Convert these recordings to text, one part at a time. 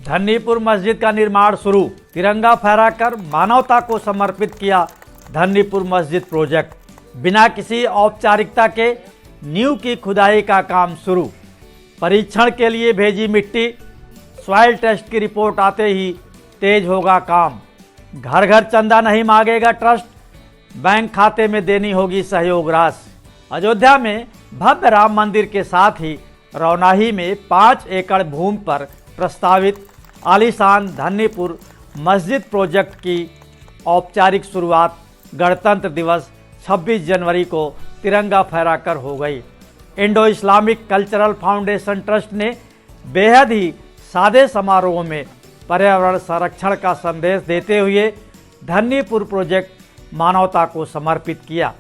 धन्नीपुर मस्जिद का निर्माण शुरू। तिरंगा फहराकर मानवता को समर्पित किया धन्नीपुर मस्जिद प्रोजेक्ट। बिना किसी औपचारिकता के नींव की खुदाई का काम शुरू। परीक्षण के लिए भेजी मिट्टी। सॉइल टेस्ट की रिपोर्ट आते ही तेज होगा काम। घर घर चंदा नहीं मांगेगा ट्रस्ट, बैंक खाते में देनी होगी सहयोग राशि। अयोध्या में भव्य राम मंदिर के साथ ही रौनाही में 5 एकड़ भूमि पर प्रस्तावित आलीशान धन्नीपुर मस्जिद प्रोजेक्ट की औपचारिक शुरुआत गणतंत्र दिवस 26 जनवरी को तिरंगा फहराकर हो गई। Indo Islamic cultural foundation trust ने बेहद ही सादे समारोह में पर्यावरण संरक्षण का संदेश देते हुए धन्नीपुर प्रोजेक्ट मानवता को समर्पित किया।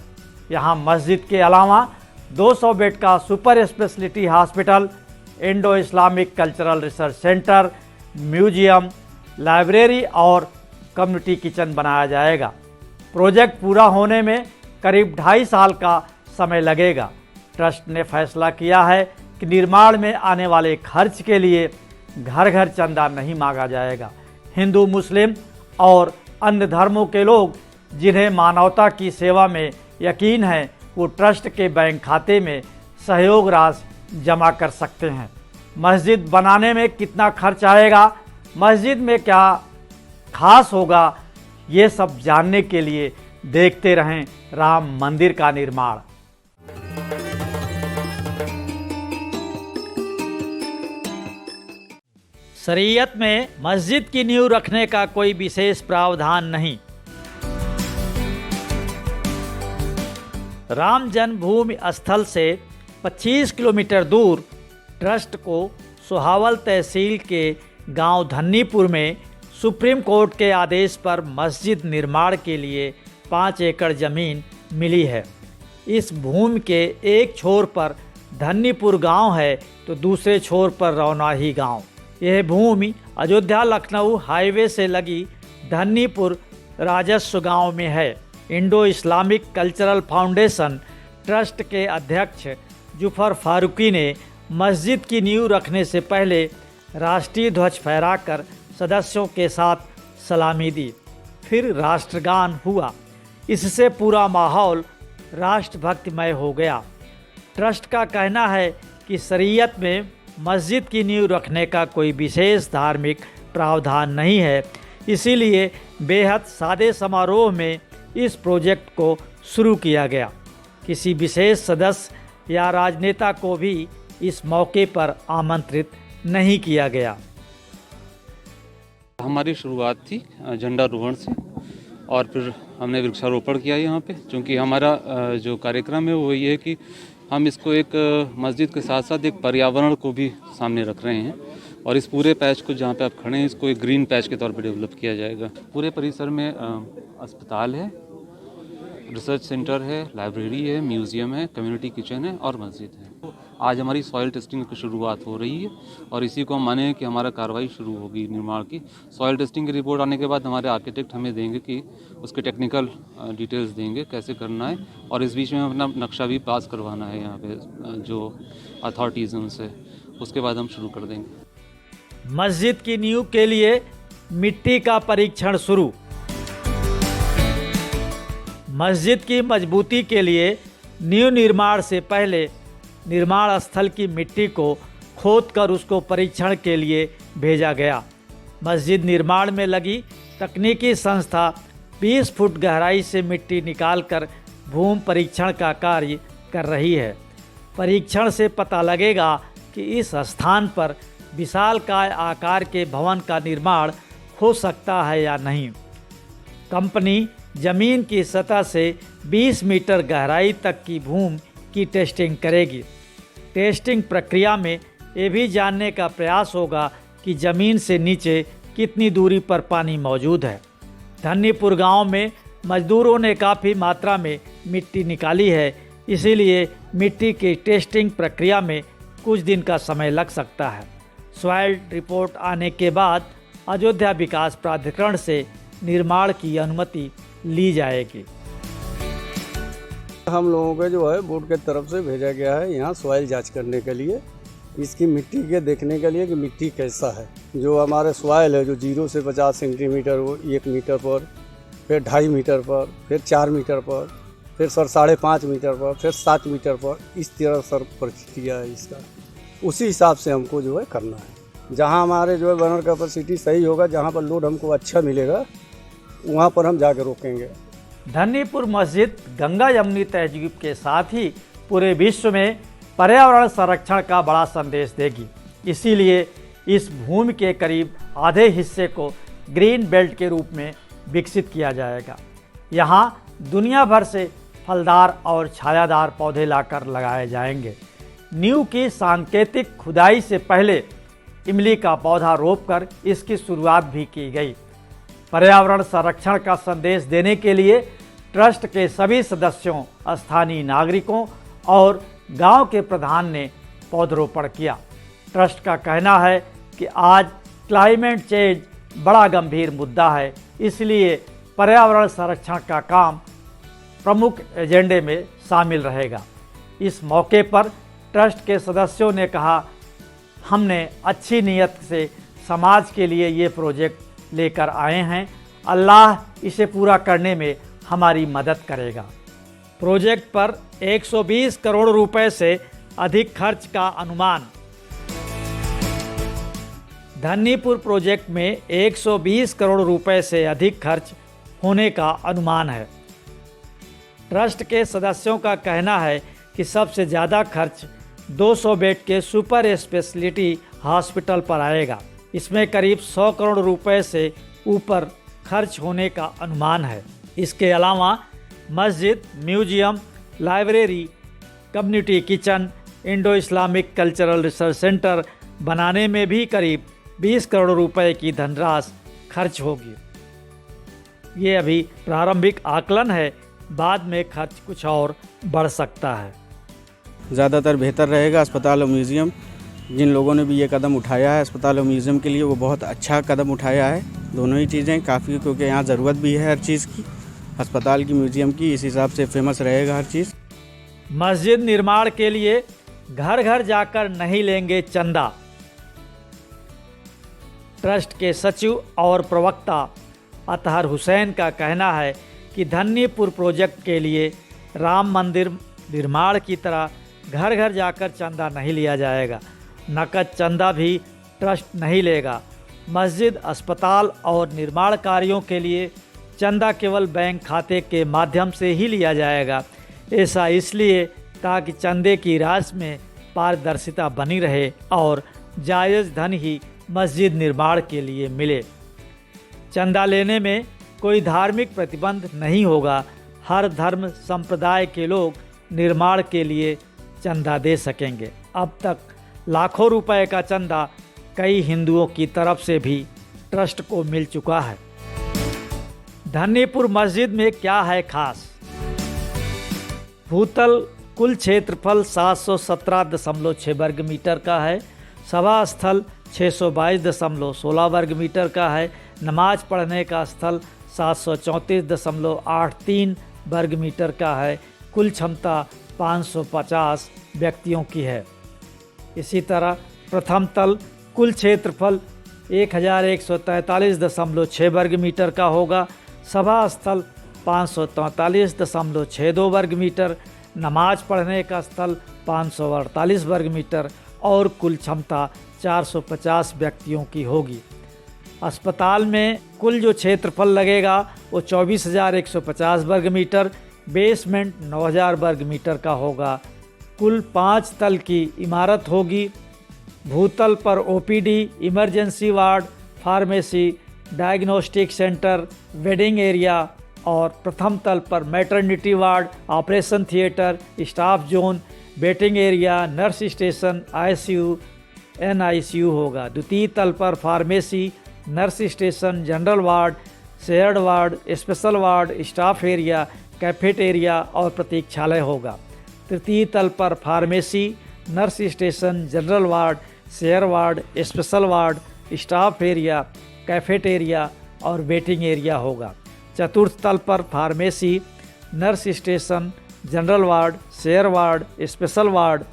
यहाँ मस्जिद के अलावा 200 बेड का super speciality hospital, Indo Islamic cultural research centre, museum, library और कम्युनिटी किचन बनाया जाएगा। प्रोजेक्ट पूरा होने में करीब 2.5 साल का समय लगेगा। ट्रस्ट ने फैसला किया है कि निर्माण में आने वाले खर्च के लिए घर घर चंदा नहीं मांगा जाएगा। हिंदू, मुस्लिम और अन्य धर्मों के लोग जिन्हें मानवता की सेवा में यकीन है वो ट्रस्ट के बैंक खाते में सहयोग राशि जमा कर सकते हैं। मस्जिद बनाने में कितना खर्च आएगा, मस्जिद में क्या खास होगा, ये सब जानने के लिए देखते रहें राम मंदिर का निर्माण। शरीयत में मस्जिद की नींव रखने का कोई विशेष प्रावधान नहीं। राम जन्मभूमि स्थल से 25 किलोमीटर दूर ट्रस्ट को सोहावल तहसील के गांव धन्नीपुर में सुप्रीम कोर्ट के आदेश पर मस्जिद निर्माण के लिए 5 एकड़ जमीन मिली है। इस भूमि के एक छोर पर धन्नीपुर गांव है तो दूसरे छोर पर रौनाही गांव। यह भूमि अयोध्या लखनऊ हाईवे से लगी धन्नीपुर राजस्व गांव में है। Indo Islamic cultural foundation trust के अध्यक्ष जुफर फारूकी ने मस्जिद की नींव रखने से पहले राष्ट्रीय ध्वज फहराकर सदस्यों के साथ सलामी दी। फिर राष्ट्रगान हुआ। इससे पूरा माहौल राष्ट्रभक्तिमय हो गया। ट्रस्ट का कहना है कि शरीयत में मस्जिद की नींव रखने का कोई विशेष धार्मिक प्रावधान नहीं है, इसीलिए बेहद सादे समारोह में इस प्रोजेक्ट को शुरू किया गया। किसी विशेष सदस्य या राजनेता को भी इस मौके पर आमंत्रित नहीं किया गया। हमारी शुरुआत थी झंडारोहण से और फिर हमने वृक्षारोपण किया यहाँ पे, क्योंकि हमारा जो कार्यक्रम है वो ये है कि हम इसको एक मस्जिद के साथ साथ एक पर्यावरण को भी सामने रख रहे हैं और इस पूरे पैच को जहाँ पे आप खड़े हैं इसको एक ग्रीन पैच के तौर पे डेवलप किया जाएगा। पूरे परिसर में अस्पताल है, रिसर्च सेंटर है, लाइब्रेरी है, म्यूज़ियम है, कम्युनिटी किचन है और मस्जिद है। आज हमारी सॉइल टेस्टिंग की शुरुआत हो रही है और इसी को हम माने कि हमारा कार्रवाई शुरू होगी निर्माण की। सॉइल टेस्टिंग की रिपोर्ट आने के बाद हमारे आर्किटेक्ट हमें देंगे कि उसके टेक्निकल डिटेल्स देंगे कैसे करना है और इस बीच में अपना नक्शा भी पास करवाना है यहाँ पे जो अथॉरिटीज़ उनसे, उसके बाद हम शुरू कर देंगे। मस्जिद की नींव के लिए मिट्टी का परीक्षण शुरू। मस्जिद की मजबूती के लिए नींव निर्माण से पहले निर्माण स्थल की मिट्टी को खोदकर उसको परीक्षण के लिए भेजा गया। मस्जिद निर्माण में लगी तकनीकी संस्था 20 फुट गहराई से मिट्टी निकालकर भूमि परीक्षण का कार्य कर रही है। परीक्षण से पता लगेगा कि इस स्थान पर विशालकाय आकार के भवन का निर्माण हो सकता है या नहीं। कंपनी जमीन की सतह से 20 मीटर गहराई तक की भूमि की टेस्टिंग करेगी। टेस्टिंग प्रक्रिया में ये भी जानने का प्रयास होगा कि ज़मीन से नीचे कितनी दूरी पर पानी मौजूद है। धन्नीपुर गांव में मजदूरों ने काफ़ी मात्रा में मिट्टी निकाली है, इसीलिए मिट्टी की टेस्टिंग प्रक्रिया में कुछ दिन का समय लग सकता है। सॉइल रिपोर्ट आने के बाद अयोध्या विकास प्राधिकरण से निर्माण की अनुमति ली जाएगी। हम लोगों को जो है बोर्ड के तरफ से भेजा गया है यहाँ सॉइल जांच करने के लिए इसकी मिट्टी के देखने के लिए कि मिट्टी कैसा है। जो हमारे सॉइल है जो 0 से 50 सेंटीमीटर वो 1 मीटर पर, फिर 2.5 मीटर पर, फिर 4 मीटर पर, फिर सर 5.5 मीटर पर, फिर 7 मीटर पर, इस तरह सर प्रक्रिया है इसका। उसी हिसाब से हमको जो है करना है। जहाँ हमारे जो है बर्नर कैपेसिटी सही होगा, जहाँ पर लोड हमको अच्छा मिलेगा, वहाँ पर हम जाकर रोकेंगे। धन्नीपुर मस्जिद गंगा यमुनी तहजीब के साथ ही पूरे विश्व में पर्यावरण संरक्षण का बड़ा संदेश देगी। इसीलिए इस भूमि के करीब आधे हिस्से को ग्रीन बेल्ट के रूप में विकसित किया जाएगा। यहाँ दुनिया भर से फलदार और छायादार पौधे लाकर लगाए जाएंगे। नींव की सांकेतिक खुदाई से पहले इमली का पौधा रोपकर इसकी शुरुआत भी की गई। पर्यावरण संरक्षण का संदेश देने के लिए ट्रस्ट के सभी सदस्यों, स्थानीय नागरिकों और गांव के प्रधान ने पौधरोपण किया। ट्रस्ट का कहना है कि आज क्लाइमेट चेंज बड़ा गंभीर मुद्दा है, इसलिए पर्यावरण संरक्षण का काम प्रमुख एजेंडे में शामिल रहेगा। इस मौके पर ट्रस्ट के सदस्यों ने कहा, हमने अच्छी नीयत से समाज के लिए ये प्रोजेक्ट लेकर आए हैं, अल्लाह इसे पूरा करने में हमारी मदद करेगा। प्रोजेक्ट पर 120 करोड़ रुपए से अधिक खर्च का अनुमान। धन्नीपुर प्रोजेक्ट में 120 करोड़ रुपए से अधिक खर्च होने का अनुमान है। ट्रस्ट के सदस्यों का कहना है कि सबसे ज़्यादा खर्च 200 बेड के सुपर स्पेशलिटी हॉस्पिटल पर आएगा। इसमें करीब 100 करोड़ रुपए से ऊपर खर्च होने का अनुमान है। इसके अलावा मस्जिद, museum, library, community kitchen, Indo Islamic cultural research centre बनाने में भी करीब 20 करोड़ रुपए की धनराशि खर्च होगी। ये अभी प्रारंभिक आकलन है, बाद में खर्च कुछ और बढ़ सकता है। ज़्यादातर बेहतर रहेगा अस्पताल और म्यूज़ियम। जिन लोगों ने भी ये कदम उठाया है अस्पताल और म्यूज़ियम के लिए, वो बहुत अच्छा कदम उठाया है। दोनों ही चीज़ें काफ़ी, क्योंकि यहाँ ज़रूरत भी है हर चीज़ की, अस्पताल की, म्यूज़ियम की। इस हिसाब से फेमस रहेगा हर चीज़। मस्जिद निर्माण के लिए घर घर जाकर नहीं लेंगे चंदा। ट्रस्ट के सचिव और प्रवक्ता अतहर हुसैन का कहना है कि धन्नीपुर प्रोजेक्ट के लिए राम मंदिर निर्माण की तरह घर घर जाकर चंदा नहीं लिया जाएगा। नकद चंदा भी ट्रस्ट नहीं लेगा। मस्जिद, अस्पताल और निर्माण कार्यों के लिए चंदा केवल बैंक खाते के माध्यम से ही लिया जाएगा। ऐसा इसलिए ताकि चंदे की राशि में पारदर्शिता बनी रहे और जायज़ धन ही मस्जिद निर्माण के लिए मिले। चंदा लेने में कोई धार्मिक प्रतिबंध नहीं होगा। हर धर्म संप्रदाय के लोग निर्माण के लिए चंदा दे सकेंगे। अब तक लाखों रुपए का चंदा कई हिंदुओं की तरफ से भी ट्रस्ट को मिल चुका है। धन्नीपुर मस्जिद में क्या है खास? भूतल कुल क्षेत्रफल 717.6 वर्ग मीटर का है। सभा स्थल 622.16 वर्ग मीटर का है। नमाज पढ़ने का स्थल 734.83 वर्ग मीटर का है। कुल क्षमता 550 व्यक्तियों की है। इसी तरह प्रथम तल कुल क्षेत्रफल 1143.6 वर्ग मीटर का होगा। सभा स्थल 543.62 वर्ग मीटर, नमाज पढ़ने का स्थल 548 वर्ग मीटर और कुल क्षमता 450 व्यक्तियों की होगी। अस्पताल में कुल जो क्षेत्रफल लगेगा वो 24,150 वर्ग मीटर, बेसमेंट 9,000 वर्ग मीटर का होगा। कुल 5 तल की इमारत होगी। भूतल पर OPD, emergency ward, pharmacy, diagnostic centre, wedding area और प्रथम तल पर maternity ward, operation theatre, staff zone, waiting area, nurse station, ICU, NICU होगा। द्वितीय तल पर pharmacy, nurse station, general ward, shared ward, special ward, staff area, cafeteria और प्रतीक्षालय होगा। तृतीय तल पर pharmacy, nurse station, general ward, share ward, special ward, staff area, cafeteria और वेटिंग एरिया होगा। चतुर्थ तल पर pharmacy, nurse station, general ward, share ward, special ward,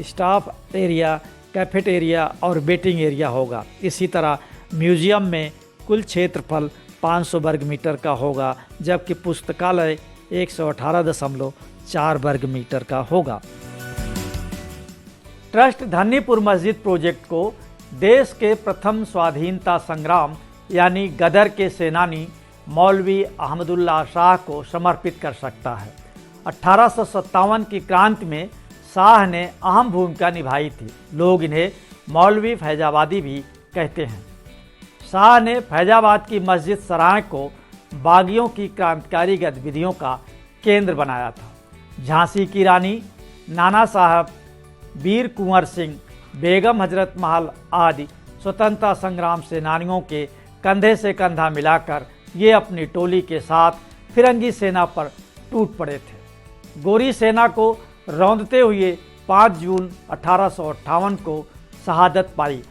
staff area, cafeteria और वेटिंग एरिया होगा। इसी तरह म्यूजियम में कुल क्षेत्रफल 500 वर्ग मीटर का होगा, जबकि पुस्तकालय 118.4 वर्ग मीटर का होगा। ट्रस्ट धन्नीपुर मस्जिद प्रोजेक्ट को देश के प्रथम स्वाधीनता संग्राम यानी गदर के सेनानी मौलवी अहमदुल्ला शाह को समर्पित कर सकता है। 1857 की क्रांति में शाह ने अहम भूमिका निभाई थी। लोग इन्हें मौलवी फैजाबादी भी कहते हैं। शाह ने फैजाबाद की मस्जिद सराय को बागियों की क्रांतिकारी गतिविधियों का केंद्र बनाया था। झांसी की रानी, नाना साहब, वीर कुंवर सिंह, बेगम हजरत महल आदि स्वतंत्रता संग्राम सेनानियों के कंधे से कंधा मिलाकर ये अपनी टोली के साथ फिरंगी सेना पर टूट पड़े थे। गोरी सेना को रौंदते हुए 5 जून 1858 को शहादत पाई।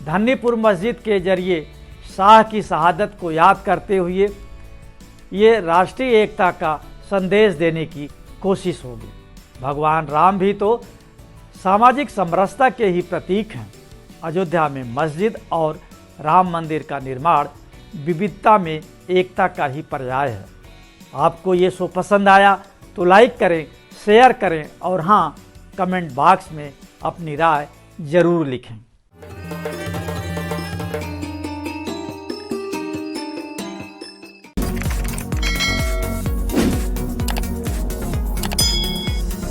धन्नीपुर मस्जिद के जरिए शाह की शहादत को याद करते हुए ये राष्ट्रीय एकता का संदेश देने की कोशिश होगी। भगवान राम भी तो सामाजिक समरसता के ही प्रतीक हैं। अयोध्या में मस्जिद और राम मंदिर का निर्माण विविधता में एकता का ही पर्याय है। आपको ये शो पसंद आया तो लाइक करें, शेयर करें और हाँ, कमेंट बॉक्स में अपनी राय ज़रूर लिखें।